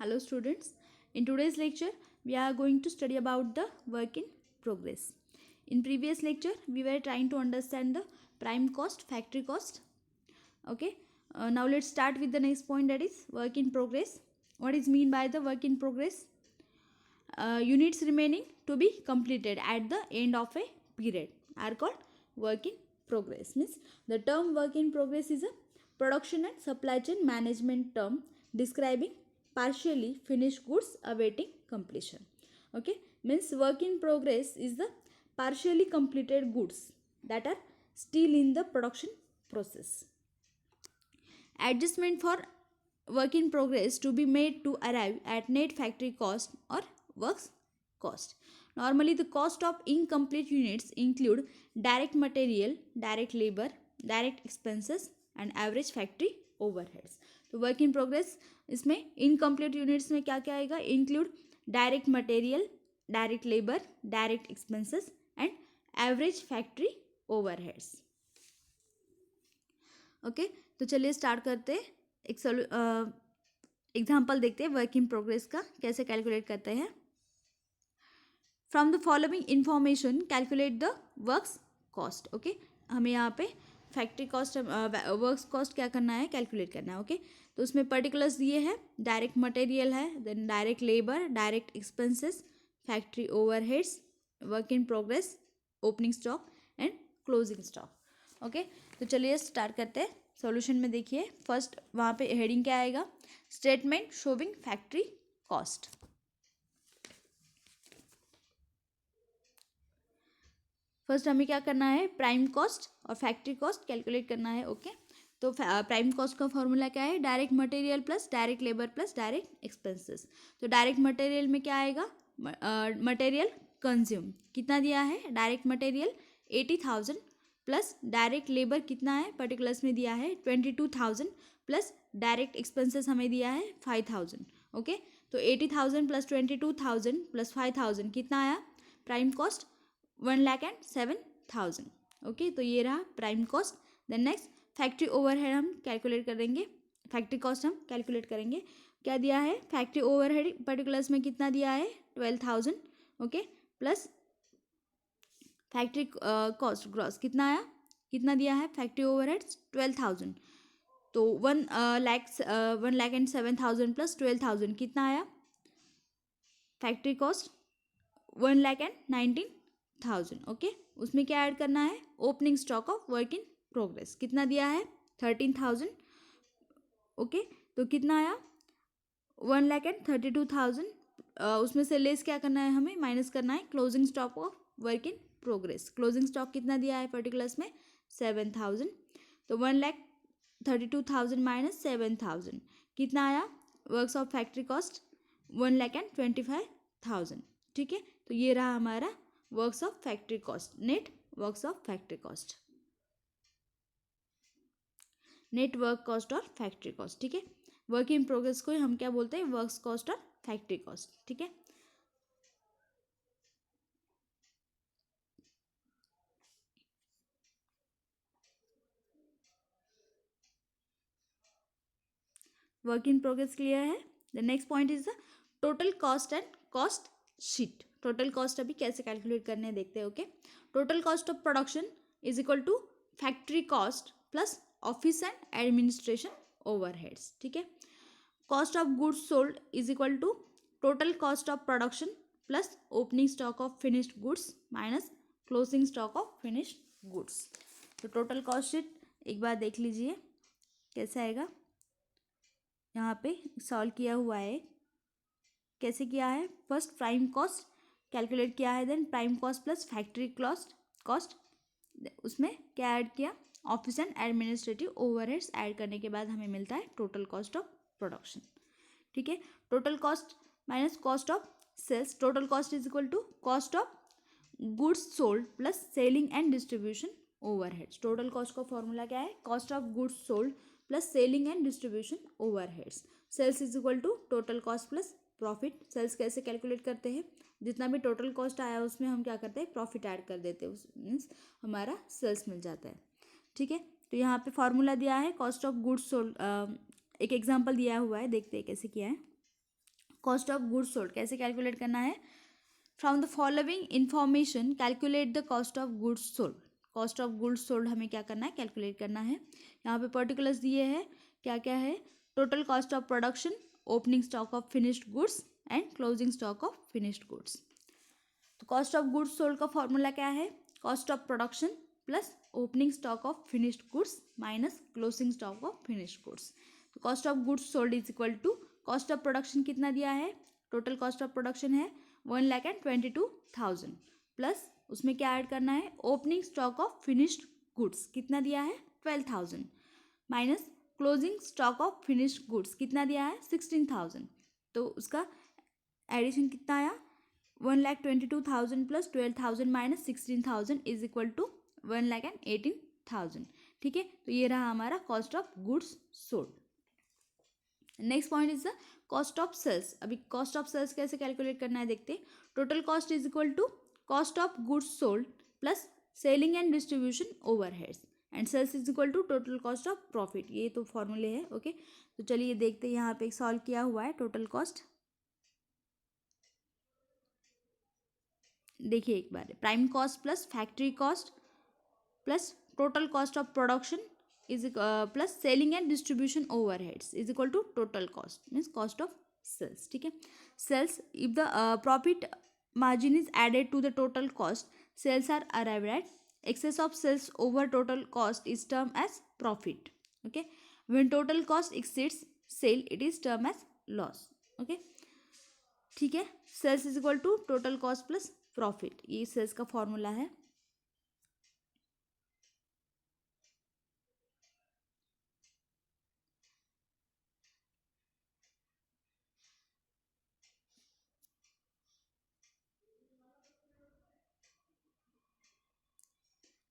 Hello students, in today's lecture we are going to study about the work in progress. In previous lecture we were trying to understand the prime cost, factory cost. Okay, now let's start with the next point, that is work in progress. What is mean by the work in progress? Units remaining to be completed at the end of a period are called work in progress. Means the term work in progress is a production and supply chain management term describing partially finished goods awaiting completion. Okay, means work in progress is the partially completed goods that are still in the production process. Adjustment for work in progress to be made to arrive at net factory cost or works cost. Normally, the cost of incomplete units include direct material, direct labor, direct expenses, and average factory overheads. तो work in progress इसमें incomplete units में क्या क्या आएगा? Include direct material, direct labour, direct expenses and average factory overheads. Okay, तो चलिए start करते हैं. एक एग्जाम्पल देखते हैं वर्क इन प्रोग्रेस का कैसे कैलकुलेट करते हैं. From the following information calculate the works cost. Okay, हमें यहाँ पे फैक्ट्री कॉस्ट, वर्क्स कॉस्ट क्या करना है? कैलकुलेट करना है. ओके, तो उसमें पर्टिकुलर्स दिए हैं. डायरेक्ट मटेरियल है, then direct labour, direct expenses, factory overheads, work in progress, opening stock and closing stock. Okay, तो चलिए स्टार्ट करते हैं. सॉल्यूशन में देखिए, फर्स्ट वहाँ पे हेडिंग क्या आएगा? Statement showing factory cost. First हमें क्या करना है? प्राइम कॉस्ट और फैक्ट्री कॉस्ट कैलकुलेट करना है. ओके, तो प्राइम कॉस्ट का फॉर्मूला क्या है? Direct material plus direct labour plus direct expenses. तो डायरेक्ट मटेरियल में क्या आएगा? मटेरियल कंज्यूम कितना दिया है? Direct material 80,000 plus direct labour कितना है? पर्टिकुलर्स में दिया है 22,000 प्लस डायरेक्ट एक्सपेंसेस हमें दिया है 5,000. ओके, तो 80,000 प्लस 22,000 प्लस 5,000 कितना आया? Prime cost 1,07,000. ओके, तो ये रहा prime cost. Then next factory overhead हम कैलकुलेट करेंगे. फैक्ट्री कॉस्ट हम कैलकुलेट करेंगे. क्या दिया है? फैक्ट्री ओवरहेड पर्टिकुलर्स में कितना दिया है? 12,000. Okay, plus factory cost gross कितना आया? कितना दिया है? Factory overheads 12,000. तो 1,07,000 प्लस 12,000 कितना आया? Factory cost 1,19,000. ओके, उसमें क्या ऐड करना है? Opening stock of work in progress कितना दिया है? 13,000. ओके, तो कितना आया? 1,32,000. उसमें से लेस क्या करना है? हमें माइनस करना है closing stock of work in progress. Closing stock कितना दिया है पर्टिकुलर्स में? 7,000. तो 1,32,000 माइनस 7,000 कितना आया? Works of factory cost 1,25,000. ठीक है, तो ये रहा हमारा works of factory cost, net works of factory cost, net work cost और फैक्ट्री कॉस्ट. ठीक है, वर्क इन प्रोग्रेस को हम क्या बोलते हैं? वर्क्स कॉस्ट और फैक्ट्री कॉस्ट. ठीक है, वर्क इन प्रोग्रेस क्लियर है. The next point is the total cost and cost sheet. Total cost अभी कैसे कैलकुलेट करने हैं देखते हैं. Okay, total cost of production is equal to factory cost plus office and administration overheads. ठीक है, cost of goods sold is equal to total cost of production plus opening stock of finished goods minus closing stock of finished goods. तो total cost sheet एक बार देख लीजिए कैसे आएगा. यहाँ पे सॉल्व किया हुआ है. कैसे किया है? फर्स्ट प्राइम कॉस्ट कैलकुलेट किया है, then prime cost plus factory cost उसमें क्या ऐड किया? Office and administrative overheads add करने के बाद हमें मिलता है टोटल कॉस्ट ऑफ प्रोडक्शन. ठीक है, total cost minus cost of sales. Total cost is equal to cost of goods sold plus selling and distribution overheads. Total cost का formula क्या है? Cost of goods sold plus selling and distribution overheads. Sales is equal to total cost plus profit. Sales कैसे calculate करते हैं? जितना भी total cost आया उसमें हम क्या करते हैं? प्रॉफिट ऐड कर देते हैं, मीन्स हमारा सेल्स मिल जाता है. ठीक है, तो यहाँ पे फॉर्मूला दिया है कॉस्ट ऑफ गुड्स सोल्ड. एक एग्जांपल दिया हुआ है, देखते हैं कैसे किया है. कॉस्ट ऑफ गुड्स सोल्ड कैसे कैलकुलेट करना है? From the following information calculate the cost of goods sold. Cost of goods sold हमें क्या करना है? कैलकुलेट करना है। यहाँ पे पर्टिकुलर्स दिए हैं, क्या क्या है? Total cost of production, opening stock of finished goods and closing stock of finished goods. तो कॉस्ट ऑफ गुड्स सोल्ड का फॉर्मूला क्या है? Cost of production plus opening stock of finished goods minus closing stock of finished goods. तो cost of goods sold is equal to cost of production कितना दिया है? Total cost of production है 1,22,000 plus उसमें क्या add करना है? Opening stock of finished goods कितना दिया है? 12,000 minus closing stock of finished goods कितना दिया है? 16,000। तो उसका एडिशन कितना आया? 1,22,000 plus 12,000 minus 16,000 is equal to 1,18,000। ठीक है, तो ये रहा हमारा cost of goods sold. Next point is the cost of sales. अभी कॉस्ट ऑफ सेल्स कैसे कैलकुलेट करना है देखते हैं। Total cost is equal to cost of goods sold plus selling and distribution overheads and sales is equal to total cost of profit. ये तो फॉर्मूले है। ओके, तो चलिए देखते हैं। यहाँ पे एक सॉल्व किया हुआ है टोटल कॉस्ट। देखिए एक बार, prime cost plus factory cost plus total cost of production is plus selling and distribution overheads is equal to total cost means cost of sales. ठीक है, sales if the profit margin is added to the total cost, sales are arrived at. Excess of sales over total cost is termed as profit. Okay, when total cost exceeds sale it is termed as loss. Okay, ठीक है, sales is equal to total cost plus profit, ये sales का formula है।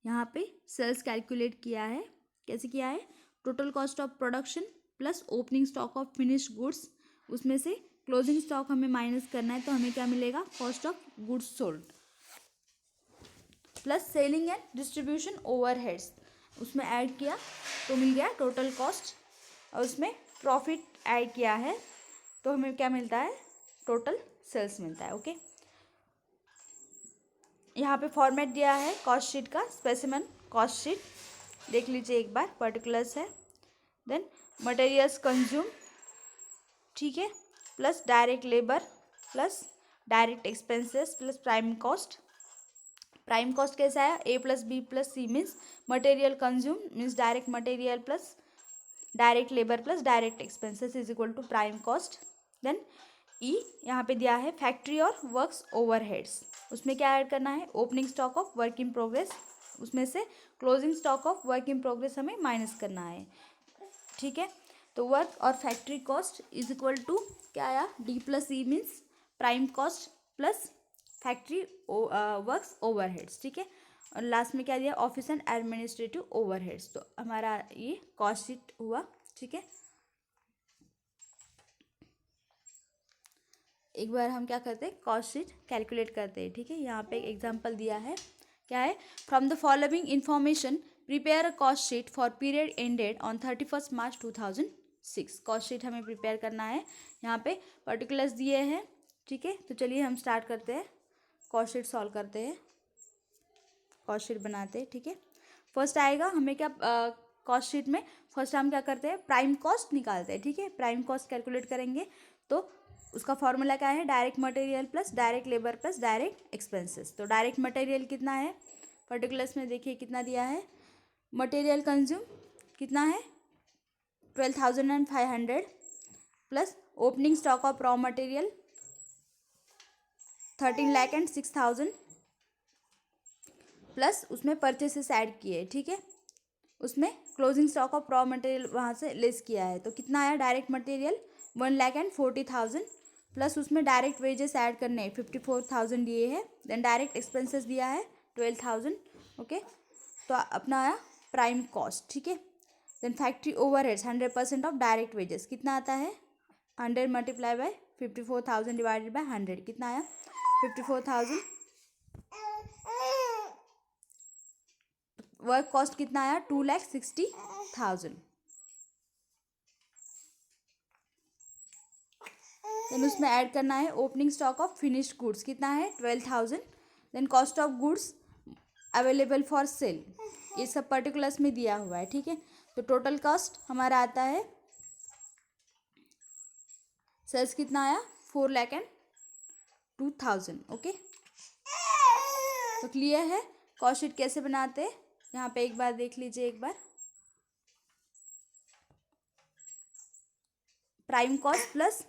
यहाँ पे sales calculate किया है, कैसे किया है? Total cost of production plus opening stock of finished goods, उसमें से क्लोजिंग स्टॉक हमें माइनस करना है, तो हमें क्या मिलेगा? Cost of goods sold plus selling and distribution overheads, उसमें ऐड किया तो मिल गया टोटल कॉस्ट, और उसमें प्रॉफिट ऐड किया है तो हमें क्या मिलता है? टोटल सेल्स मिलता है। ओके, यहाँ पे फॉर्मेट दिया है कॉस्ट शीट का, स्पेसिमन कॉस्ट शीट देख लीजिए एक बार, पर्टिकुलर्स है। देन मटेरियल्स कंज्यूम, ठीक है, plus direct labour plus direct expenses plus prime cost. Prime cost कैसा है? A plus b plus c means material consume means direct material plus direct labour plus direct expenses is equal to prime cost. Then ई यहाँ पे दिया है factory और works overheads, उसमें क्या ऐड करना है? Opening stock of work in progress, उसमें से closing stock of work in progress हमें माइनस करना है। ठीक है, तो वर्क और factory cost is equal to क्या आया? D plus E means prime cost plus factory works overheads. ठीक है, और लास्ट में क्या दिया? Office and administrative overheads. तो हमारा ये कॉस्ट शीट हुआ। ठीक है, एक बार हम क्या करते हैं? कॉस्ट शीट कैलकुलेट करते हैं। ठीक है, यहाँ पे एग्जांपल दिया है, क्या है? From the following information prepare a cost sheet for period ended on 31 March 2006। Cost sheet हमें प्रिपेयर करना है, यहाँ पे पर्टिकुलर्स दिए हैं। ठीक है, तो चलिए हम स्टार्ट करते हैं, कॉस्ट शीट सॉल्व करते हैं, कॉस्ट शीट बनाते हैं। ठीक है, फर्स्ट आएगा हमें क्या? कॉस्ट शीट में फर्स्ट हम क्या करते हैं? प्राइम कॉस्ट निकालते हैं। ठीक है, प्राइम कॉस्ट कैलकुलेट करेंगे तो उसका फॉर्मूला क्या है? Direct material plus direct labour plus direct expenses. तो डायरेक्ट मटेरियल कितना है? पर्टिकुलर्स में देखिए कितना दिया है। मटेरियल कंज्यूम कितना है? 12,500 plus opening stock of raw material 13,06,000 plus उसमें परचेसेस ऐड किए। ठीक है, उसमें closing stock of raw material वहाँ से लेस किया है, तो कितना आया? डायरेक्ट मटेरियल 1,40,000 प्लस उसमें डायरेक्ट वेजेस ऐड करने हैं 54,000 दिए है। देन डायरेक्ट एक्सपेंसेस दिया है 12,000। ओके, तो अपना आया प्राइम कॉस्ट। ठीक है, then factory overheads 100% of direct wages कितना आता है? 100 मल्टीप्लाई बाय 54,000 डिवाइडेड बाय 100 कितना आया? 54,000। वर्क कॉस्ट कितना आया? 2,60,000। देन उसमें ऐड करना है opening stock of finished goods, कितना है 12,000। Then cost of goods available for sale, ये सब पर्टिकुलर्स में दिया हुआ है, ठीक है। तो टोटल कॉस्ट हमारा आता है, सेल्स कितना आया 4,02,000, ओके। तो क्लियर है कॉस्ट शीट कैसे बनाते हैं, यहाँ पे एक बार देख लीजिए एक बार। Prime cost plus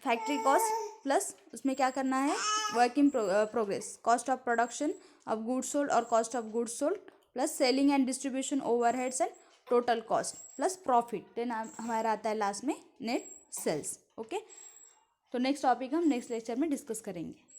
factory cost plus उसमें क्या करना है work in progress, cost of production of goods sold और cost of goods sold plus selling and distribution overheads and total cost plus profit, then हमारा आता है लास्ट में net sales, okay. तो नेक्स्ट टॉपिक हम नेक्स्ट लेक्चर में discuss करेंगे।